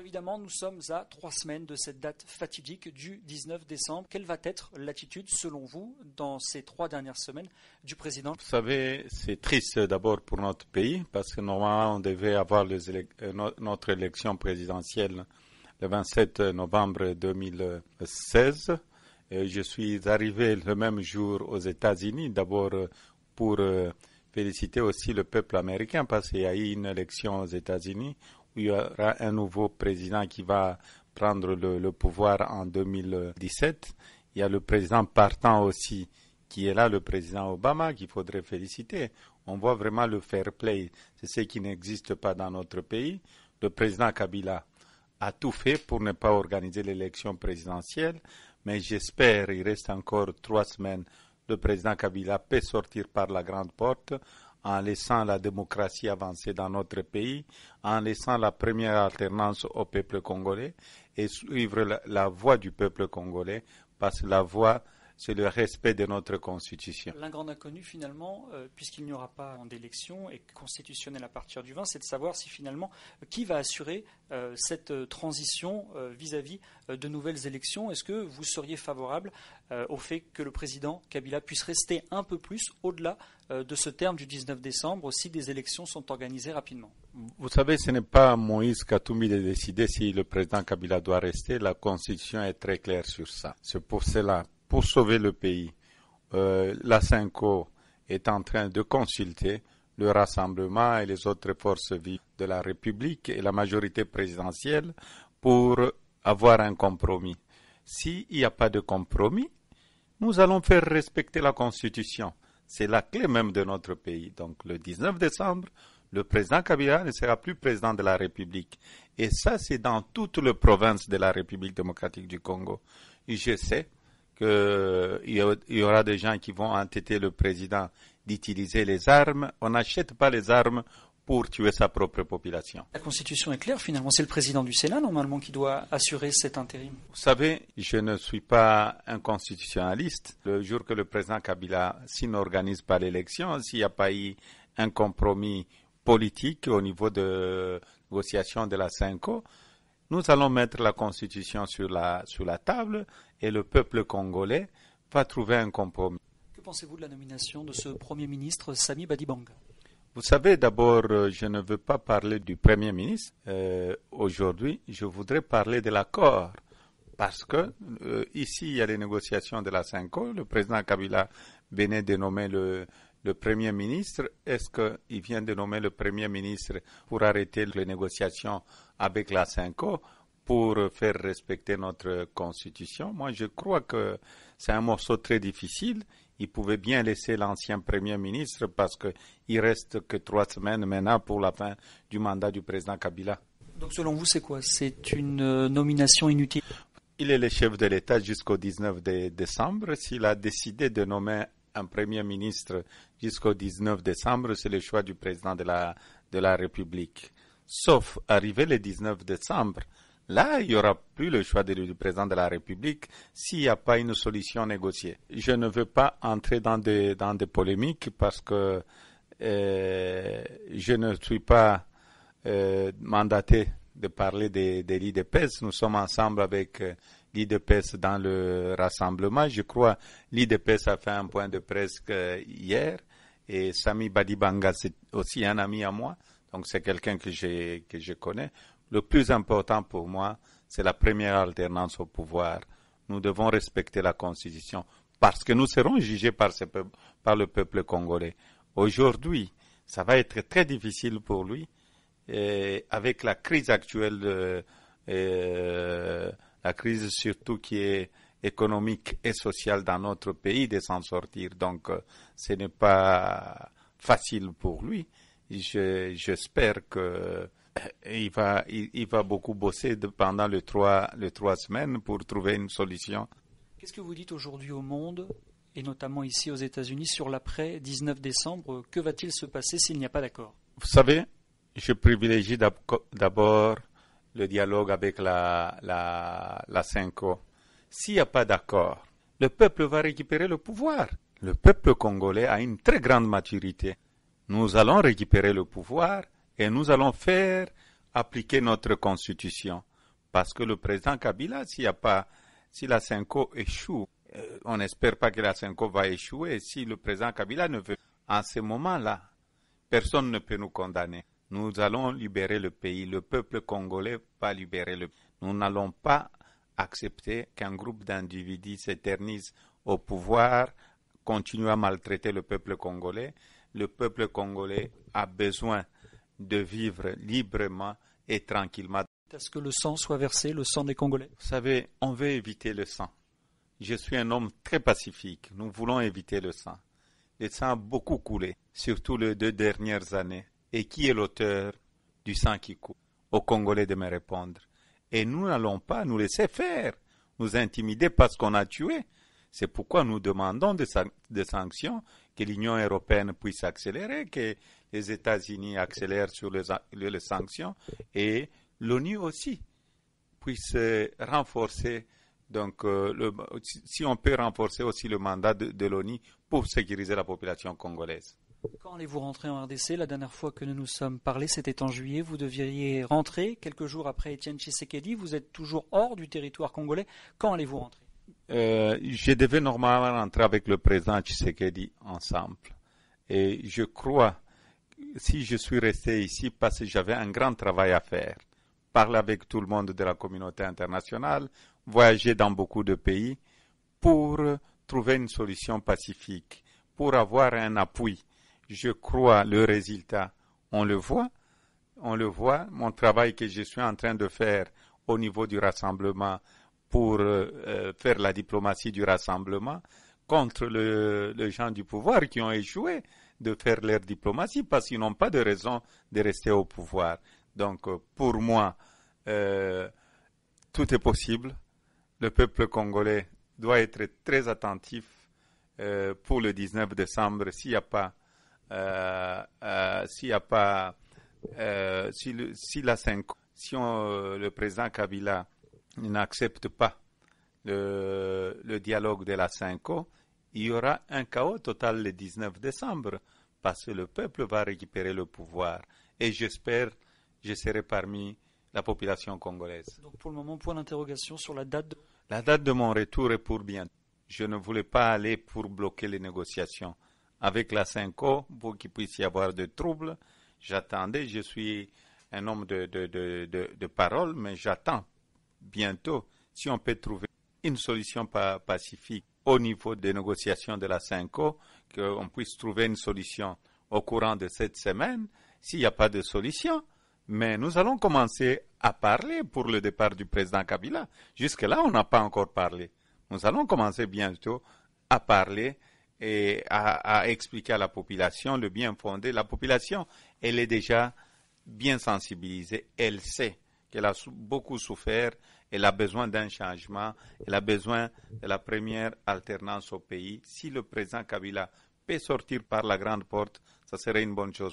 évidemment, nous sommes à 3 semaines de cette date fatidique du 19 décembre. Quelle va être l'attitude, selon vous, dans ces 3 dernières semaines du président? Vous savez, c'est triste d'abord pour notre pays, parce que normalement, on devait avoir notre élection présidentielle le 27 novembre 2016. Et je suis arrivé le même jour aux États-Unis, d'abord pour féliciter aussi le peuple américain, parce qu'il y a eu une élection aux États-Unis où il y aura un nouveau président qui va prendre le pouvoir en 2017. Il y a le président partant aussi qui est là, le président Obama, qu'il faudrait féliciter. On voit vraiment le fair play. C'est ce qui n'existe pas dans notre pays. Le président Kabila a tout fait pour ne pas organiser l'élection présidentielle, mais j'espère, il reste encore 3 semaines, le président Kabila peut sortir par la grande porte en laissant la démocratie avancer dans notre pays, en laissant la première alternance au peuple congolais et suivre la voie du peuple congolais, parce que la voie, c'est le respect de notre Constitution. L'un grand inconnu, finalement, puisqu'il n'y aura pas d'élection et constitutionnelle à partir du 20, c'est de savoir si finalement, qui va assurer cette transition vis-à-vis de nouvelles élections. Est-ce que vous seriez favorable au fait que le président Kabila puisse rester un peu plus au-delà de ce terme du 19 décembre si des élections sont organisées rapidement? Vous savez, ce n'est pas Moïse Katumbi de décider si le président Kabila doit rester. La Constitution est très claire sur ça. C'est pour cela. Pour sauver le pays, la CENCO est en train de consulter le Rassemblement et les autres forces vives de la République et la majorité présidentielle pour avoir un compromis. S'il n'y a pas de compromis, nous allons faire respecter la Constitution. C'est la clé même de notre pays. Donc le 19 décembre, le président Kabila ne sera plus président de la République. Et ça, c'est dans toutes les provinces de la République démocratique du Congo. Et je sais qu'il y aura des gens qui vont entêter le président d'utiliser les armes. On n'achète pas les armes pour tuer sa propre population. La Constitution est claire, finalement. C'est le président du Sénat, normalement, qui doit assurer cet intérim. Vous savez, je ne suis pas un constitutionnaliste. Le jour que le président Kabila, s'il n'organise pas l'élection, s'il n'y a pas eu un compromis politique au niveau de négociation de la CENCO, nous allons mettre la Constitution sur la table et le peuple congolais va trouver un compromis. Que pensez-vous de la nomination de ce Premier ministre, Sami Badibanga? Vous savez, d'abord, je ne veux pas parler du Premier ministre. Aujourd'hui, je voudrais parler de l'accord. Parce que ici, il y a les négociations de la CENCO. Le président Kabila venait de nommer le Premier ministre. Est-ce qu'il vient de nommer le Premier ministre pour arrêter les négociations avec la CENCO pour faire respecter notre Constitution? Moi, je crois que c'est un morceau très difficile. Il pouvait bien laisser l'ancien Premier ministre parce qu'il reste que 3 semaines maintenant pour la fin du mandat du président Kabila. Donc selon vous, c'est quoi? C'est une nomination inutile? Il est le chef de l'État jusqu'au 19 décembre. S'il a décidé de nommer un Premier ministre jusqu'au 19 décembre, c'est le choix du président de la République. Sauf arrivé le 19 décembre, là, il n'y aura plus le choix du président de la République s'il n'y a pas une solution négociée. Je ne veux pas entrer dans des polémiques parce que je ne suis pas mandaté de parler des l'IDPS. Nous sommes ensemble avec l'IDPS dans le rassemblement. Je crois l'IDPS a fait un point de presse hier et Sami Badibanga, c'est aussi un ami à moi. Donc c'est quelqu'un que je connais. Le plus important pour moi, c'est la première alternance au pouvoir. Nous devons respecter la Constitution parce que nous serons jugés par le peuple congolais. Aujourd'hui, ça va être très difficile pour lui avec la crise actuelle, la crise surtout qui est économique et sociale dans notre pays de s'en sortir. Donc ce n'est pas facile pour lui. J'espère que il va beaucoup bosser pendant les trois semaines pour trouver une solution. Qu'est-ce que vous dites aujourd'hui au monde, et notamment ici aux États-Unis, sur l'après 19 décembre? Que va-t-il se passer s'il n'y a pas d'accord? Vous savez, je privilégie d'abord le dialogue avec la CENCO. S'il n'y a pas d'accord, le peuple va récupérer le pouvoir. Le peuple congolais a une très grande maturité. Nous allons récupérer le pouvoir et nous allons faire appliquer notre Constitution. Parce que le président Kabila, si la Cinco échoue, on n'espère pas que la Cinco va échouer. Si le président Kabila ne veut, en ce moment-là, personne ne peut nous condamner. Nous allons libérer le pays. Le peuple congolais va libérer le pays. Nous n'allons pas accepter qu'un groupe d'individus s'éternise au pouvoir, continue à maltraiter le peuple congolais. Le peuple congolais a besoin de vivre librement et tranquillement. Est-ce que le sang soit versé, le sang des Congolais? Vous savez, on veut éviter le sang. Je suis un homme très pacifique. Nous voulons éviter le sang. Le sang a beaucoup coulé, surtout les 2 dernières années. Et qui est l'auteur du sang qui coule? Aux Congolais de me répondre. Et nous n'allons pas nous laisser faire, nous intimider parce qu'on a tué. C'est pourquoi nous demandons des sanctions, que l'Union européenne puisse accélérer, que les États-Unis accélèrent sur les sanctions et l'ONU aussi puisse renforcer. Donc, si on peut renforcer aussi le mandat de l'ONU pour sécuriser la population congolaise. Quand allez-vous rentrer en RDC? La dernière fois que nous nous sommes parlé, c'était en juillet. Vous deviez rentrer quelques jours après Étienne Tshisekedi. Vous êtes toujours hors du territoire congolais. Quand allez-vous rentrer? Je devais normalement rentrer avec le président Tshisekedi ensemble. Et je crois, si je suis resté ici, parce que j'avais un grand travail à faire. Parler avec tout le monde de la communauté internationale, voyager dans beaucoup de pays pour trouver une solution pacifique, pour avoir un appui. Je crois le résultat, on le voit, mon travail que je suis en train de faire au niveau du rassemblement pour faire la diplomatie du rassemblement contre les gens du pouvoir qui ont échoué de faire leur diplomatie parce qu'ils n'ont pas de raison de rester au pouvoir. Donc pour moi, tout est possible. Le peuple congolais doit être très attentif pour le 19 décembre si la le président Kabila n'accepte pas le dialogue de la Cinco, il y aura un chaos total le 19 décembre parce que le peuple va récupérer le pouvoir. Et j'espère, je serai parmi la population congolaise. Donc pour le moment, point d'interrogation sur la date La date de mon retour est pour bientôt. Je ne voulais pas aller pour bloquer les négociations. Avec la Cinco, pour qu'il puisse y avoir de troubles, j'attendais, je suis un homme de parole, mais j'attends bientôt si on peut trouver une solution pacifique au niveau des négociations de la Cinco, qu'on puisse trouver une solution au courant de cette semaine. S'il n'y a pas de solution, mais nous allons commencer à parler pour le départ du président Kabila. Jusque-là, on n'a pas encore parlé. Nous allons commencer bientôt à parler et à expliquer à la population le bien fondé. La population, elle est déjà bien sensibilisée. Elle sait qu'elle a beaucoup souffert. Elle a besoin d'un changement. Elle a besoin de la première alternance au pays. Si le président Kabila peut sortir par la grande porte, ça serait une bonne chose.